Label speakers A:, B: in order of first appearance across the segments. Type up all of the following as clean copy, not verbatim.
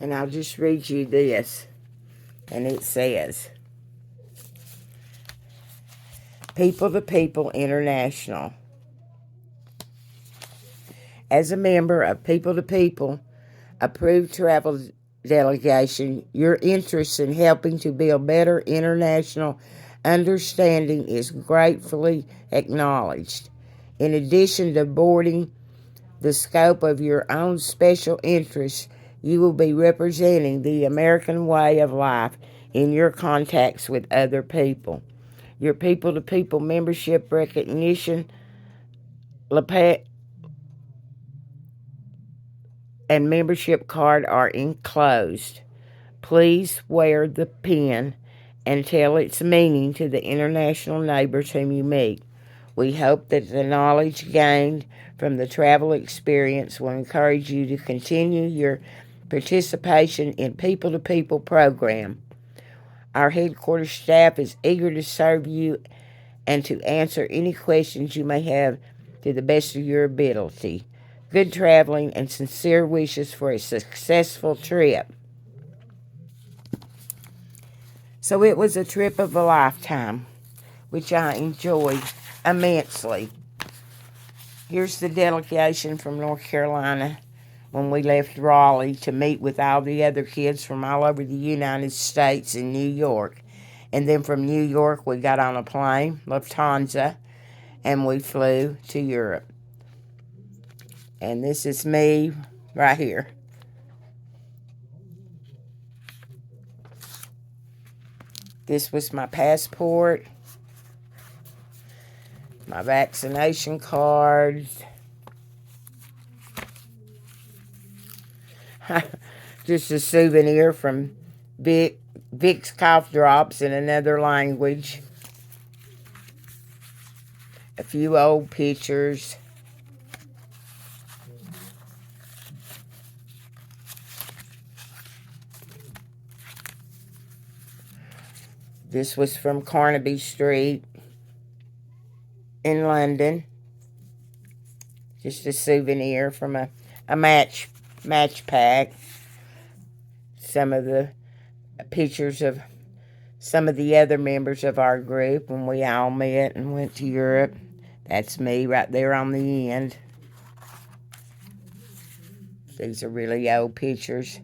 A: And I'll just read you this. And it says, People to People International. As a member of People to People approved travel delegation, your interest in helping to build better international understanding is gratefully acknowledged. In addition to boarding the scope of your own special interests, you will be representing the American way of life in your contacts with other people. Your people-to-people membership recognition and membership card are enclosed. Please wear the pin and tell its meaning to the international neighbors whom you meet. We hope that the knowledge gained from the travel experience will encourage you to continue your participation in People-to-People program. Our headquarters staff is eager to serve you and to answer any questions you may have to the best of your ability. Good traveling and sincere wishes for a successful trip. So it was a trip of a lifetime, which I enjoyed immensely. Here's the delegation from North Carolina when we left Raleigh to meet with all the other kids from all over the United States in New York. And then from New York, we got on a plane, Lufthansa, and we flew to Europe. And this is me right here. This was my passport, my vaccination cards, just a souvenir from Vicks cough drops in another language, a few old pictures. This was from Carnaby Street in London. Just a souvenir from a match pack. Some of the pictures of some of the other members of our group when we all met and went to Europe. That's me right there on the end. These are really old pictures.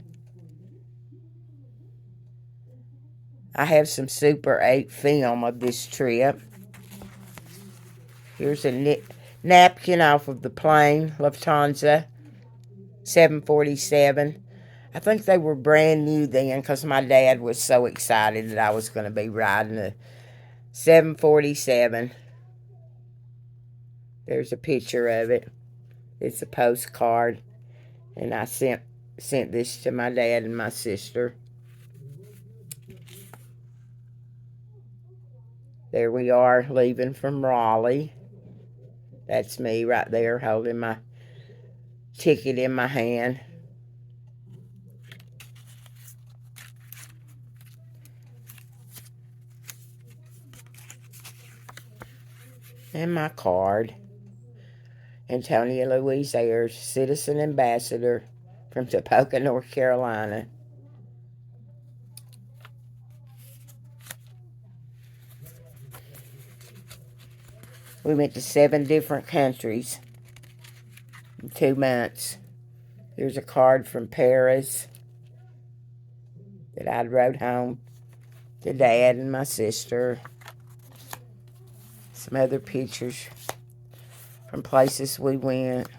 A: I have some Super 8 film of this trip. Here's a napkin off of the plane, Lufthansa 747. I think they were brand new then because my dad was so excited that I was going to be riding a 747. There's a picture of it. It's a postcard. And I sent this to my dad and my sister. There we are, leaving from Raleigh. That's me right there, holding my ticket in my hand. And my card. Antonia Louise Ayers, Citizen Ambassador from Topeka, North Carolina. We went to 7 different countries in 2 months. Here's a card from Paris that I wrote home to Dad and my sister. Some other pictures from places we went.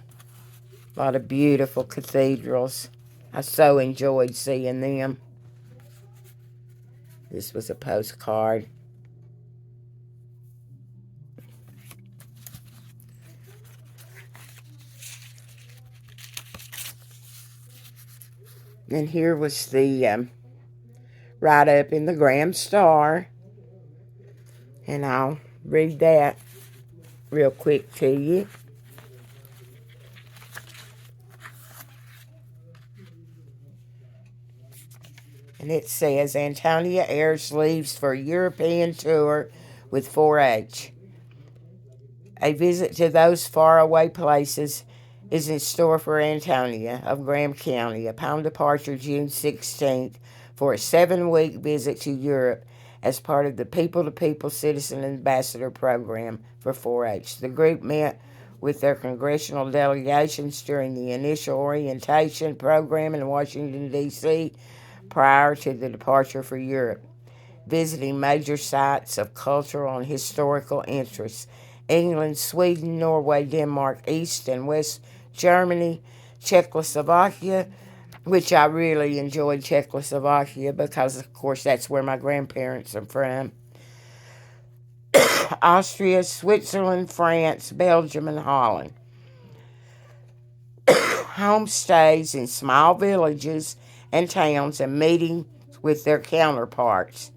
A: A lot of beautiful cathedrals. I so enjoyed seeing them. This was a postcard. And here was the write-up in the Graham Star. And I'll read that real quick to you. And it says, Antonia Ayers leaves for a European tour with 4-H. A visit to those faraway places is in store for Antonia of Graham County upon departure June 16th for a 7-week visit to Europe as part of the People to People Citizen Ambassador Program for 4-H. The group met with their congressional delegations during the initial orientation program in Washington, D.C. prior to the departure for Europe, visiting major sites of cultural and historical interest: England, Sweden, Norway, Denmark, East and West Germany, Czechoslovakia, which I really enjoyed Czechoslovakia because, of course, that's where my grandparents are from, Austria, Switzerland, France, Belgium, and Holland. Homestays in small villages and towns and meeting with their counterparts,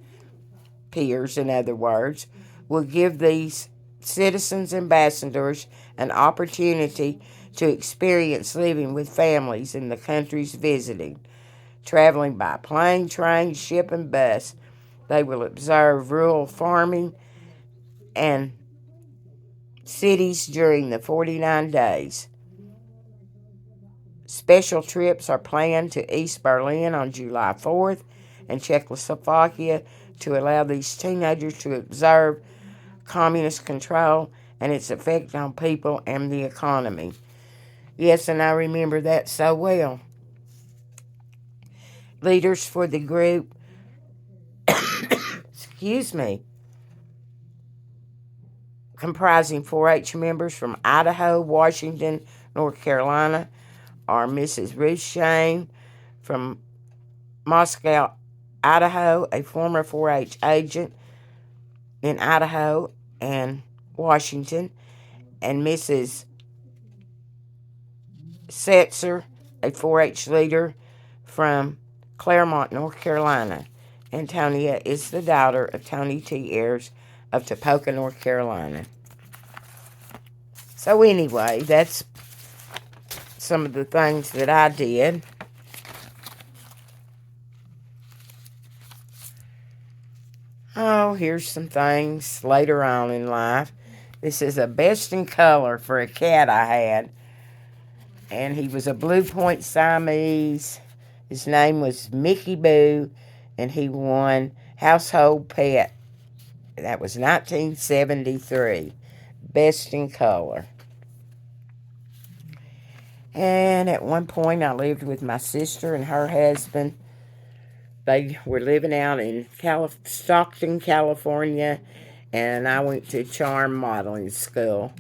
A: peers in other words, will give these citizens ambassadors an opportunity to experience living with families in the countries visiting. Traveling by plane, train, ship, and bus, they will observe rural farming and cities during the 49 days. Special trips are planned to East Berlin on July 4th and Czechoslovakia to allow these teenagers to observe communist control and its effect on people and the economy. Yes, and I remember that so well. Leaders for the group, comprising 4-H members from Idaho, Washington, North Carolina, are Mrs. Ruth Shane from Moscow, Idaho, a former 4-H agent in Idaho and Washington, and Mrs. Setzer, a 4-H leader from Claremont, North Carolina. Antonia is the daughter of Tony T. Ayers of Topeka, North Carolina. So anyway, that's some of the things that I did. Oh, here's some things later on in life. This is a best in color for a cat I had. And he was a Blue Point Siamese. His name was Mickey Boo, and he won Household Pet. That was 1973. Best in color. And at one point, I lived with my sister and her husband. They were living out in Stockton, California, and I went to Charm Modeling School.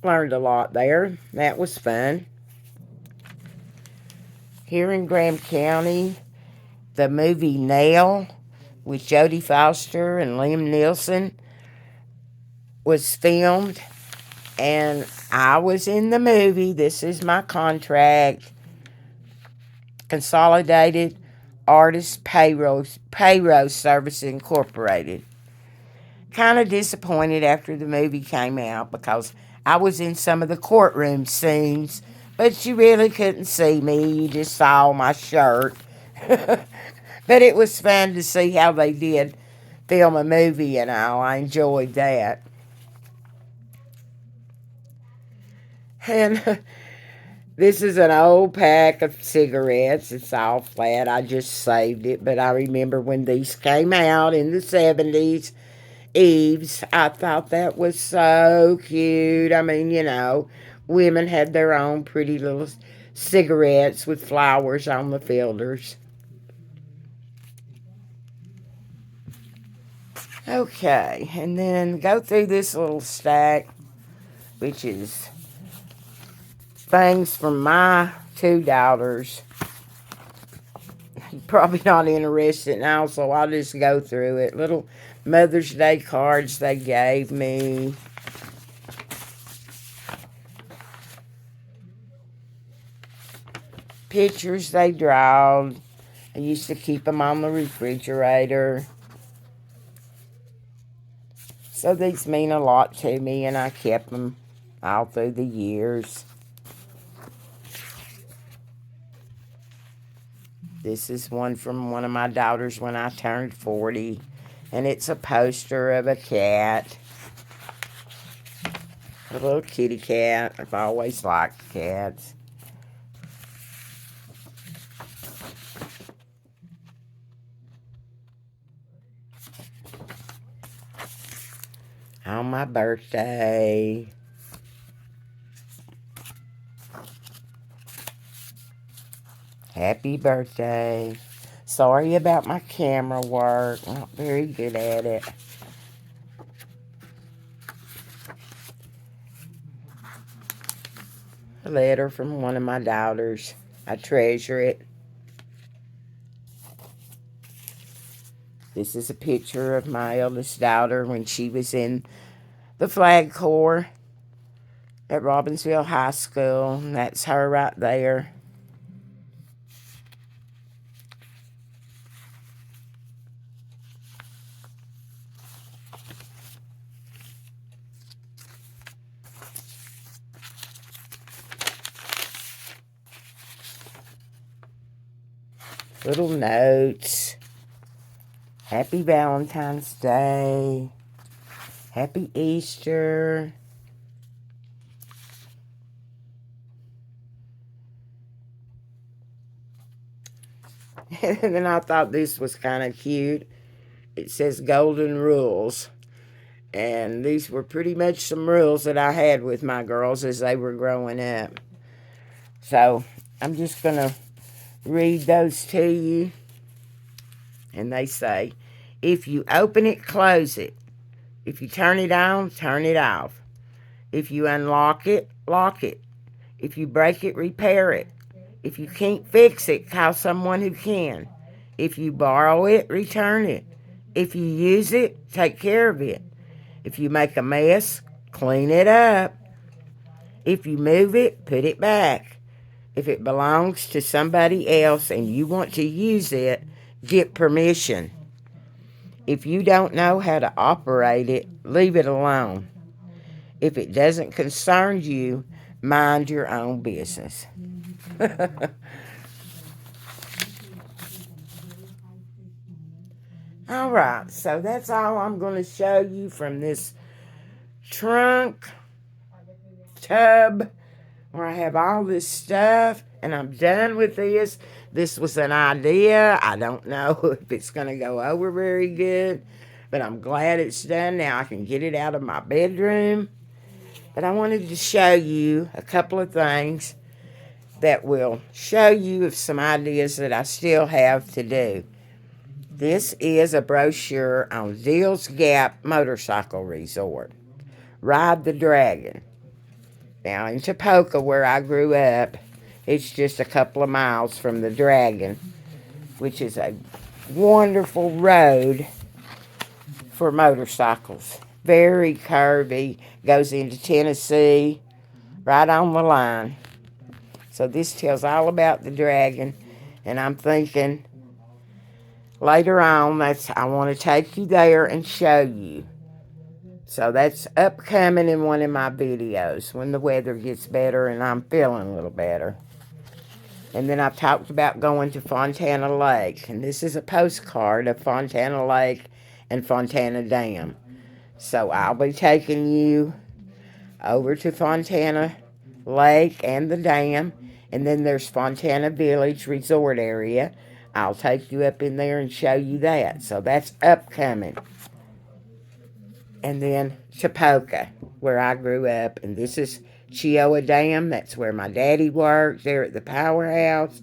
A: Learned a lot there. That was fun. Here in Graham County, the movie Nail with Jodie Foster and Liam Neeson was filmed, and I was in the movie. This is my contract. Consolidated Artist Payroll Services Incorporated. Kind of disappointed after the movie came out because I was in some of the courtroom scenes, but you really couldn't see me. You just saw my shirt. But it was fun to see how they did film a movie and all. I enjoyed that. And this is an old pack of cigarettes. It's all flat. I just saved it. But I remember when these came out in the 70s, Eves, I thought that was so cute. I mean, you know, women had their own pretty little cigarettes with flowers on the filters. Okay, and then go through this little stack, which is things from my 2 daughters. You're probably not interested now, so I'll just go through it. Little Mother's Day cards they gave me. Pictures they drawed. I used to keep them on the refrigerator. So these mean a lot to me, and I kept them all through the years. This is one from one of my daughters when I turned 40. And it's a poster of a cat. A little kitty cat. I've always liked cats. On my birthday. Happy birthday. Sorry about my camera work. Not very good at it. A letter from one of my daughters. I treasure it. This is a picture of my eldest daughter when she was in the Flag Corps at Robbinsville High School. And that's her right there. Little notes. Happy Valentine's Day. Happy Easter. And then I thought this was kind of cute. It says Golden Rules. And these were pretty much some rules that I had with my girls as they were growing up. So I'm just going to read those to you. And they say, if you open it, close it. If you turn it on, turn it off. If you unlock it, lock it. If you break it, repair it. If you can't fix it, call someone who can. If you borrow it, return it. If you use it, take care of it. If you make a mess, clean it up. If you move it, put it back. If it belongs to somebody else and you want to use it, get permission. If you don't know how to operate it, leave it alone. If it doesn't concern you, mind your own business. All right, so that's all I'm going to show you from this trunk tub where I have all this stuff, and I'm done with this. This was an idea. I don't know if it's going to go over very good, but I'm glad it's done. Now I can get it out of my bedroom. But I wanted to show you a couple of things that will show you some ideas that I still have to do. This is a brochure on Deals Gap Motorcycle Resort. Ride the Dragon. Now in Topeka, where I grew up, it's just a couple of miles from the Dragon, which is a wonderful road for motorcycles. Very curvy, goes into Tennessee, right on the line. So this tells all about the Dragon, and I'm thinking later on I want to take you there and show you. So that's upcoming in one of my videos when the weather gets better and I'm feeling a little better. And then I've talked about going to Fontana Lake. And this is a postcard of Fontana Lake and Fontana Dam. So I'll be taking you over to Fontana Lake and the dam. And then there's Fontana Village Resort area. I'll take you up in there and show you that. So that's upcoming. And then Topeka, where I grew up. And this is Cheoah Dam. That's where my daddy worked, there at the powerhouse.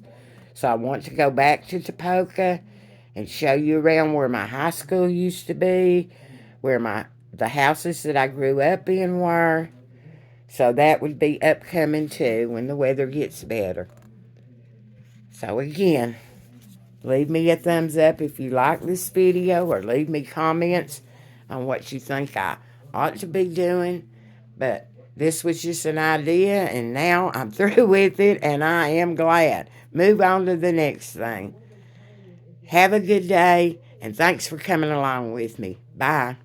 A: So I want to go back to Topeka and show you around where my high school used to be, where the houses that I grew up in were. So that would be upcoming too when the weather gets better. So again, leave me a thumbs up if you like this video, or leave me comments on what you think I ought to be doing. But this was just an idea, and now I'm through with it, and I am glad. Move on to the next thing. Have a good day, and thanks for coming along with me. Bye.